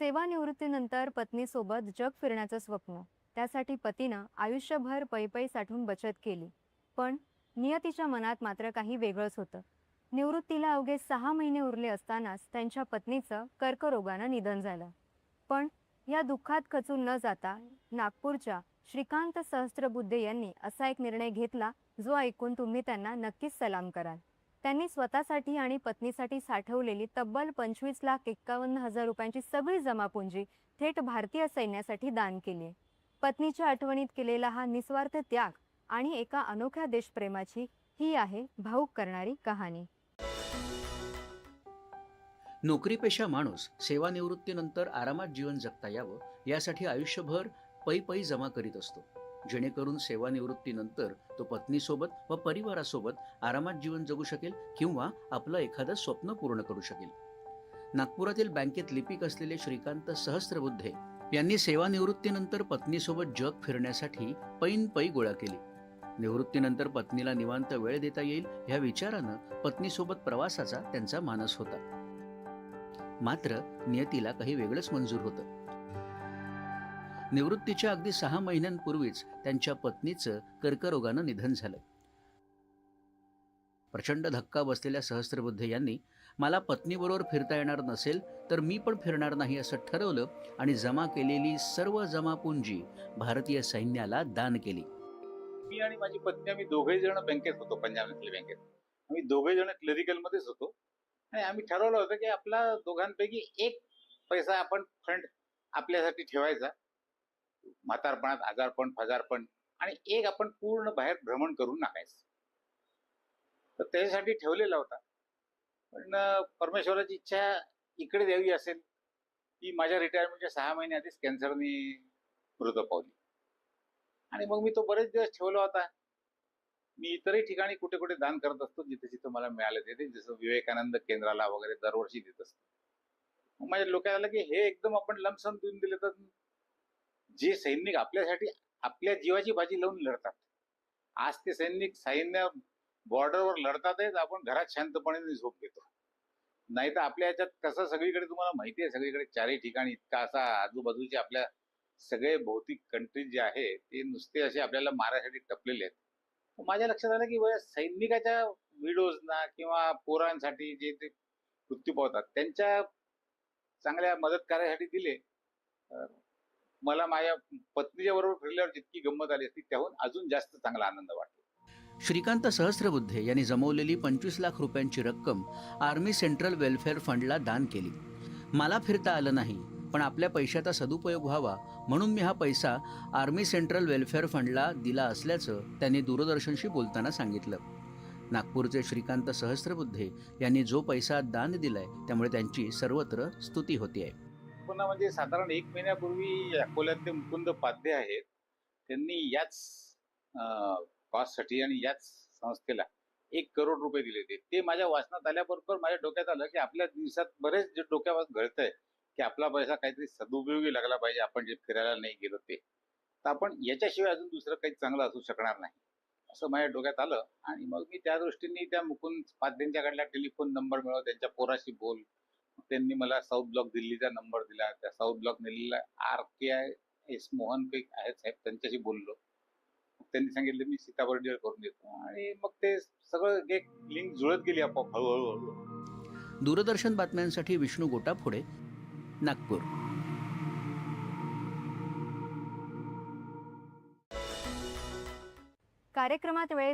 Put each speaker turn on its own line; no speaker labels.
सेवानिवृत्तीनंतर पत्नीसोबत जग फिरण्याचं स्वप्न. त्यासाठी पतीनं आयुष्यभर पै साठवून बचत केली. पण नियतीच्या मनात मात्र काही वेगळंच होतं. निवृत्तीला अवघे 6 महिने उरले असतानाच त्यांच्या पत्नीचं कर्करोगानं निधन झालं. पण या दुःखात खचून न जाता नागपूरच्या श्रीकांत सहस्त्रबुद्धे यांनी असा एक निर्णय घेतला जो ऐकून तुम्ही त्यांना नक्कीच सलाम कराल. त्यांनी स्वतःसाठी आणि पत्नीसाठी साठवलेली तब्बल 25,51,000 रुपयांची सगळी जमापुंजी थेट भारतीय सैन्यासाठी दान केली. पत्नीच्या आठवणीत केलेला हा निस्वार्थ त्याग आणि एका अनोख्या देशप्रेमाची ही आहे भावुक करणारी कहाणी.
नोकरीपेक्षा माणूस सेवानिवृत्तीनंतर आरामात जीवन जगता यावं यासाठी आयुष्यभर पै जमा करीत असतो, जेणेकरून सेवानिवृत्तीनंतर तो पत्नीसोबत व परिवारासोबत आरामात जीवन जगू शकेल किंवा आपलं एखादं स्वप्न पूर्ण करू शकेल. नागपुरातील बँकेत लिपिक असलेले श्रीकांत सहस्त्रबुद्धे यांनी सेवानिवृत्तीनंतर पत्नीसोबत जग फिरण्यासाठी पै गोळा केली. निवृत्तीनंतर पत्नीला निवांत वेळ देता येईल ह्या विचारानं पत्नीसोबत प्रवासाचा त्यांचा मानस होता. मात्र नियतीला काही वेगळंच मंजूर होतं. निवृत्तीच्या अगदी 6 महिन्यांपूर्वीच त्यांच्या पत्नीचं कर्करोगानं निधन झालं. प्रचंड धक्का बसलेल्या सहस्त्रबुद्धे यांनी मला पत्नीबरोबर फिरता येणार नसेल तर मी पण फिरणार नाही असं ठरवलं आणि जमा केलेली सर्व जमापुंजी भारतीय सैन्याला दान केली.
मी आणि माझी पत्नी आम्ही दोघे जण बँकेत होतो, पंजाब नॅशनल बँकेत. आम्ही दोघे जण क्लरिकल मध्येच होतो आणि आम्ही ठरवलं होतं की आपला दोघांपैकी एक पैसा आपण फंड आपल्यासाठी ठेवायचा, म्हातारपणात, आजारपण, फजारपण, आणि एक आपण पूर्ण बाहेर भ्रमण करून टाकायचं. तर त्याच्यासाठी ठेवलेला होता. पण परमेश्वराची इच्छा इकडे द्यावी असेल ती माझ्या रिटायरमेंटच्या 6 महिने आधीच कॅन्सरने मृत पावली. आणि मग मी तो बरेच दिवस ठेवला होता. मी इतरही ठिकाणी कुठे कुठे दान करत असतो, जिथे जिथे मला मिळालं तिथे, जसं विवेकानंद केंद्राला वगैरे दरवर्षी देत असतो. मग माझ्या डोक्यात आलं की हे एकदम आपण लमसम देऊन दिले तर जे सैनिक आपल्यासाठी आपल्या जीवाची बाजी लावून लढतात, आज ते सैन्य बॉर्डरवर लढतातच, आपण घरात शांतपणे झोप घेतो. नाही तर आपल्या याच्यात कसं सगळीकडे तुम्हाला माहिती आहे, सगळीकडे चारही ठिकाणी इतका असा आजूबाजूचे आपल्या सगळे भौतिक कंट्रीज जे आहे ते नुसते असे आपल्याला मारायसाठी टपलेले आहेत. माझ्या लक्षात आलं की सैनिकाच्या विडोजना किंवा पोरांसाठी जे ते मृत्यू पावतात त्यांच्या चांगल्या मदत कार्यासाठी दिले, मला माझ्या पत्नीच्या बरोबर फिरल्यावर जितकी गंमत आली असती त्याहून अजून जास्त चांगला आनंद वाटला.
श्रीकांत सहस्त्रबुद्धे यांनी जमवलेली 25 लाख रुपयांची रक्कम आर्मी सेंट्रल वेलफेअर फंडला दान केली. मला फिरता आलं नाही, पण आपल्या पैशाचा सदुपयोग व्हावा म्हणून मी हा पैसा आर्मी सेंट्रल वेलफेअर फंडला दिला असल्याचं त्यांनी दूरदर्शनशी बोलताना सांगितलं. नागपूरचे श्रीकांत सहस्त्रबुद्धे यांनी जो पैसा दान दिलाय त्यामुळे त्यांची सर्वत्र स्तुती होती आहे.
पुन्हा म्हणजे साधारण 1 महिन्यापूर्वी अकोल्यातले मुकुंद पाध्ये आहेत, त्यांनी याच कॉजसाठी आणि याच संस्थेला 1 करोड रुपये दिले होते. ते माझ्या वाचनात आल्याबरोबर माझ्या डोक्यात आलं की आपल्या दिवसात बरेच जे डोक्यावर घडतंय की आपला पैसा काहीतरी सदुपयोगी लागला पाहिजे, आपण जे फिरायला नाही गेलो ते, तर आपण याच्याशिवाय अजून दुसरं काही चांगलं असू शकणार नाही असं माझ्या डोक्यात आलं. आणि मग मी त्या दृष्टीने त्या मुकुंद पाध्यांच्याकडला टेलिफोन नंबर मिळवला, त्यांच्या पोराशी बोल. त्यांनी मला साऊथ ब्लॉक दिल्लीचा नंबर दिला. त्या साऊथ ब्लॉक दिल्लीला RKS मोहन काही आहेत साहेब, त्यांच्याशी बोललो. त्यांनी सांगितलं मी सीताबर्डीवर करून देतो, आणि मग ते सगळं एक लिंक जुळत गेली आपोआप हळूहळू.
दूरदर्शन बातम्यांसाठी विष्णू गोटाफोडे, नागपूर.
कार्यक्रमात वेळ